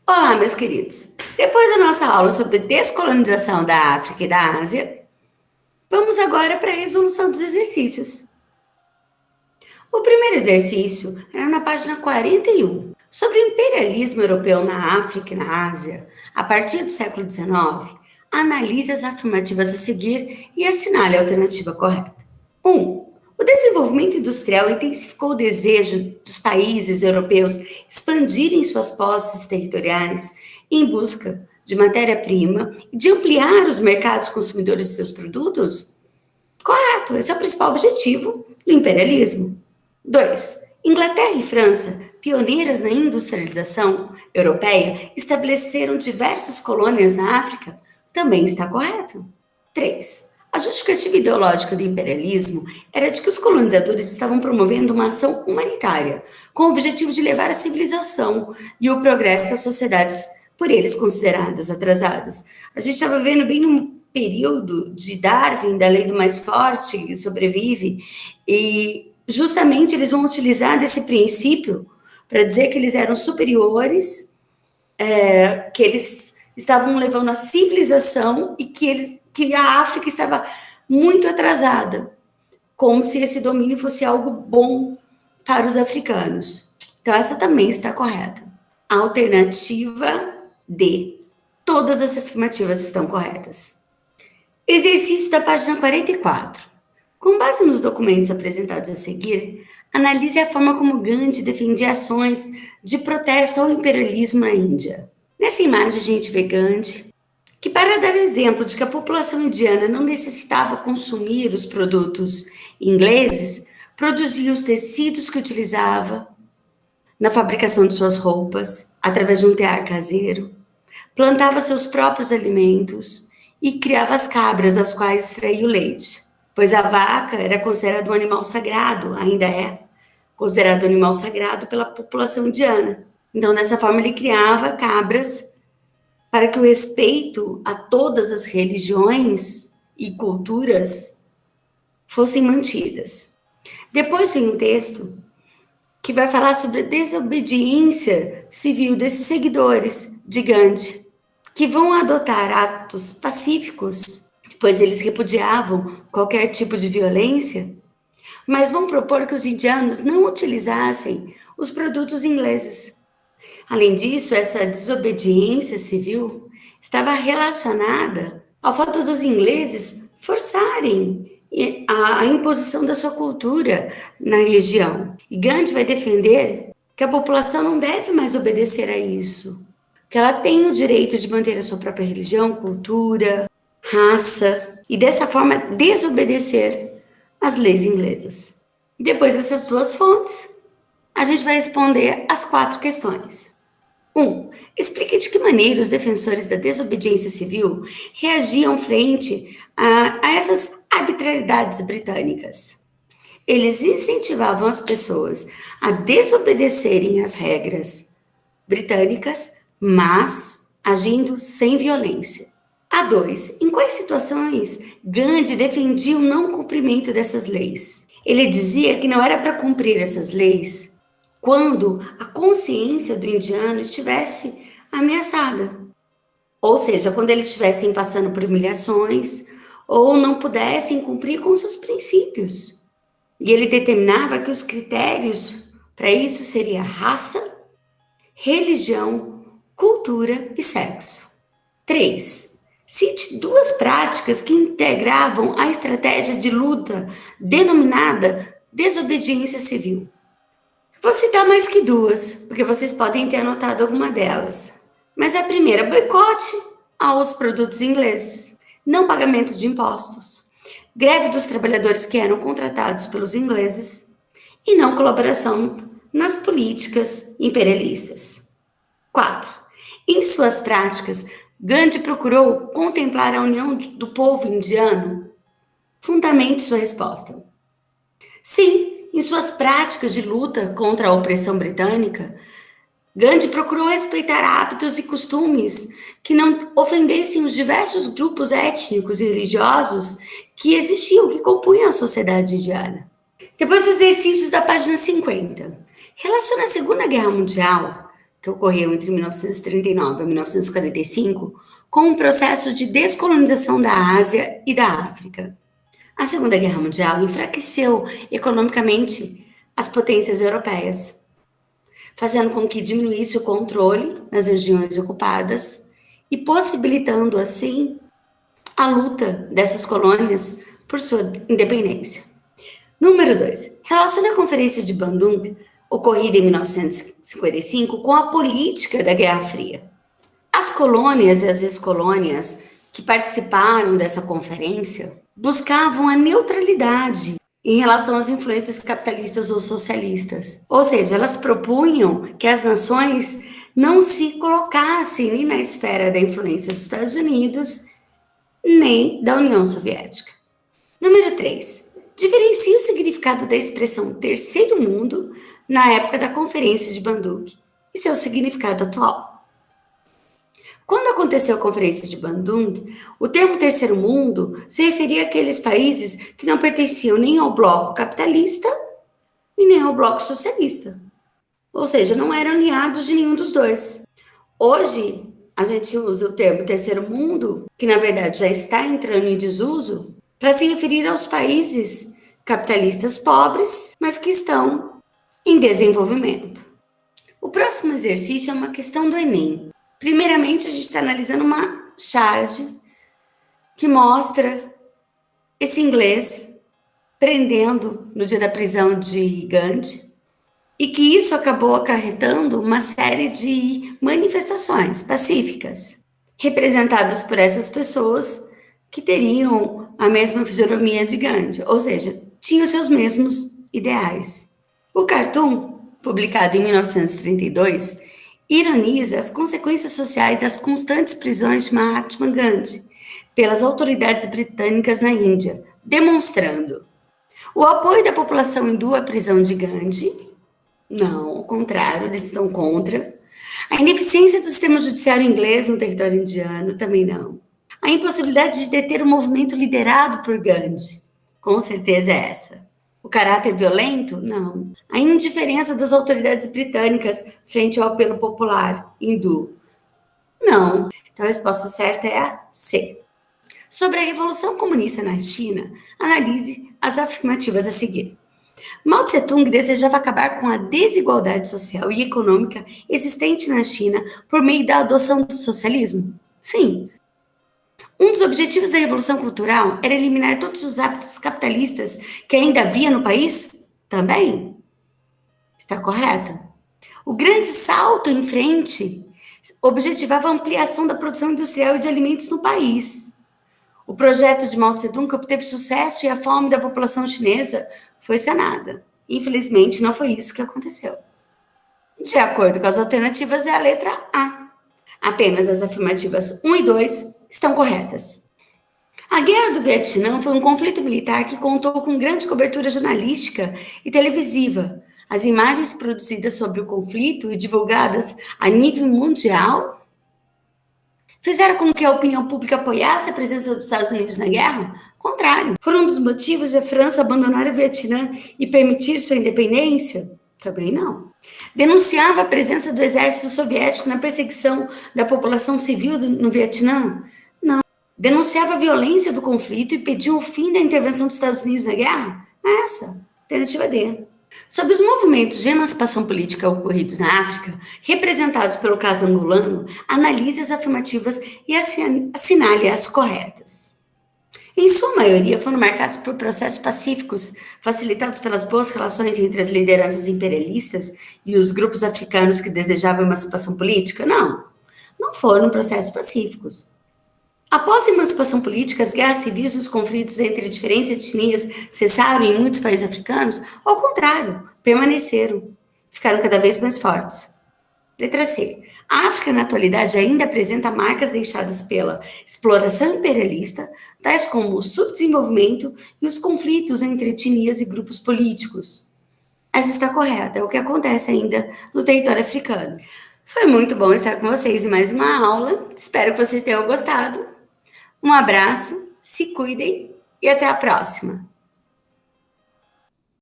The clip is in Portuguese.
Olá, meus queridos. Depois da nossa aula sobre descolonização da África e da Ásia, vamos agora para a resolução dos exercícios. O primeiro exercício era na página 41, sobre o imperialismo europeu na África e na Ásia, a partir do século XIX. Analise as afirmativas a seguir e assinale a alternativa correta. 1. O desenvolvimento industrial intensificou o desejo dos países europeus expandirem suas posses territoriais em busca de matéria-prima e de ampliar os mercados consumidores de seus produtos? Correto, esse é o principal objetivo do imperialismo. 2. Inglaterra e França, pioneiras na industrialização europeia, estabeleceram diversas colônias na África? Também está correto. 3. A justificativa ideológica do imperialismo era de que os colonizadores estavam promovendo uma ação humanitária, com o objetivo de levar a civilização e o progresso às sociedades por eles consideradas atrasadas. A gente estava vivendo bem num período de Darwin, da lei do mais forte, que sobrevive, e justamente eles vão utilizar desse princípio para dizer que eles eram superiores, que eles estavam levando a civilização e que a África estava muito atrasada, como se esse domínio fosse algo bom para os africanos. Então, essa também está correta. Alternativa D. Todas as afirmativas estão corretas. Exercício da página 44. Com base nos documentos apresentados a seguir, analise a forma como Gandhi defendia ações de protesto ao imperialismo na Índia. Nessa imagem, a gente vê Gandhi, que para dar exemplo de que a população indiana não necessitava consumir os produtos ingleses, produzia os tecidos que utilizava na fabricação de suas roupas, através de um tear caseiro, plantava seus próprios alimentos e criava as cabras das quais extraía o leite, pois a vaca era considerada um animal sagrado, ainda é considerado um animal sagrado pela população indiana. Então, dessa forma, ele criava cabras para que o respeito a todas as religiões e culturas fossem mantidas. Depois vem um texto que vai falar sobre a desobediência civil desses seguidores de Gandhi, que vão adotar atos pacíficos, pois eles repudiavam qualquer tipo de violência, mas vão propor que os indianos não utilizassem os produtos ingleses. Além disso, essa desobediência civil estava relacionada ao fato dos ingleses forçarem a imposição da sua cultura na região. E Gandhi vai defender que a população não deve mais obedecer a isso, que ela tem o direito de manter a sua própria religião, cultura, raça, e dessa forma desobedecer às leis inglesas. Depois dessas duas fontes, a gente vai responder as 4 questões. 1. Explique de que maneira os defensores da desobediência civil reagiam frente a essas arbitrariedades britânicas. Eles incentivavam as pessoas a desobedecerem às regras britânicas, mas agindo sem violência. A 2. Em quais situações Gandhi defendia o não cumprimento dessas leis? Ele dizia que não era para cumprir essas leis quando a consciência do indiano estivesse ameaçada. Ou seja, quando eles estivessem passando por humilhações ou não pudessem cumprir com seus princípios. E ele determinava que os critérios para isso seria raça, religião, cultura e sexo. 3. Cite 2 práticas que integravam a estratégia de luta denominada desobediência civil. Vou citar mais que 2, porque vocês podem ter anotado alguma delas. Mas a primeira, boicote aos produtos ingleses, não pagamento de impostos, greve dos trabalhadores que eram contratados pelos ingleses e não colaboração nas políticas imperialistas. 4. Em suas práticas, Gandhi procurou contemplar a união do povo indiano? Fundamente sua resposta. Sim, em suas práticas de luta contra a opressão britânica, Gandhi procurou respeitar hábitos e costumes que não ofendessem os diversos grupos étnicos e religiosos que existiam, que compunham a sociedade indiana. Depois, os exercícios da página 50. Relaciona a Segunda Guerra Mundial que ocorreu entre 1939 e 1945, com um processo de descolonização da Ásia e da África. A Segunda Guerra Mundial enfraqueceu economicamente as potências europeias, fazendo com que diminuísse o controle nas regiões ocupadas e possibilitando, assim, a luta dessas colônias por sua independência. Número 2. Relaciona a Conferência de Bandung, ocorrida em 1955, com a política da Guerra Fria. As colônias e as ex-colônias que participaram dessa conferência buscavam a neutralidade em relação às influências capitalistas ou socialistas. Ou seja, elas propunham que as nações não se colocassem nem na esfera da influência dos Estados Unidos, nem da União Soviética. Número 3. Diferencia o significado da expressão terceiro mundo na época da Conferência de Bandung e seu significado atual. Quando aconteceu a Conferência de Bandung, o termo terceiro mundo se referia àqueles países que não pertenciam nem ao bloco capitalista e nem ao bloco socialista. Ou seja, não eram aliados de nenhum dos dois. Hoje, a gente usa o termo terceiro mundo, que na verdade já está entrando em desuso, para se referir aos países capitalistas pobres, mas que estão em desenvolvimento. O próximo exercício é uma questão do Enem. Primeiramente, a gente está analisando uma charge que mostra esse inglês prendendo no dia da prisão de Gandhi e que isso acabou acarretando uma série de manifestações pacíficas, representadas por essas pessoas que teriam a mesma fisionomia de Gandhi, ou seja, tinham seus mesmos ideais. O cartoon, publicado em 1932, ironiza as consequências sociais das constantes prisões de Mahatma Gandhi pelas autoridades britânicas na Índia, demonstrando o apoio da população hindu à prisão de Gandhi. Não, ao contrário, eles estão contra. A ineficiência do sistema judiciário inglês no território indiano, também não. A impossibilidade de deter o movimento liderado por Gandhi, com certeza é essa. O caráter violento? Não. A indiferença das autoridades britânicas frente ao apelo popular hindu? Não. Então a resposta certa é a C. Sobre a Revolução Comunista na China, analise as afirmativas a seguir. Mao Tse-tung desejava acabar com a desigualdade social e econômica existente na China por meio da adoção do socialismo? Sim. Um dos objetivos da Revolução Cultural era eliminar todos os hábitos capitalistas que ainda havia no país? Também. Está correta? O grande salto em frente objetivava a ampliação da produção industrial e de alimentos no país. O projeto de Mao Tse-tung obteve sucesso e a fome da população chinesa foi sanada. Infelizmente, não foi isso que aconteceu. De acordo com as alternativas, é a letra A. Apenas as afirmativas 1 e 2 estão corretas. A Guerra do Vietnã foi um conflito militar que contou com grande cobertura jornalística e televisiva. As imagens produzidas sobre o conflito e divulgadas a nível mundial fizeram com que a opinião pública apoiasse a presença dos Estados Unidos na guerra? Contrário. Foram um dos motivos de a França abandonar o Vietnã e permitir sua independência? Também não. Denunciava a presença do exército soviético na perseguição da população civil no Vietnã? Não. Denunciava a violência do conflito e pediu o fim da intervenção dos Estados Unidos na guerra? Essa, alternativa D. Sobre os movimentos de emancipação política ocorridos na África, representados pelo caso angolano, analise as afirmativas e assinale as corretas. Em sua maioria, foram marcados por processos pacíficos, facilitados pelas boas relações entre as lideranças imperialistas e os grupos africanos que desejavam emancipação política? Não, não foram processos pacíficos. Após a emancipação política, as guerras civis e os conflitos entre diferentes etnias cessaram em muitos países africanos? Ao contrário, permaneceram, ficaram cada vez mais fortes. Letra C. A África, na atualidade, ainda apresenta marcas deixadas pela exploração imperialista, tais como o subdesenvolvimento e os conflitos entre etnias e grupos políticos. Essa está correta, é o que acontece ainda no território africano. Foi muito bom estar com vocês em mais uma aula, espero que vocês tenham gostado. Um abraço, se cuidem e até a próxima!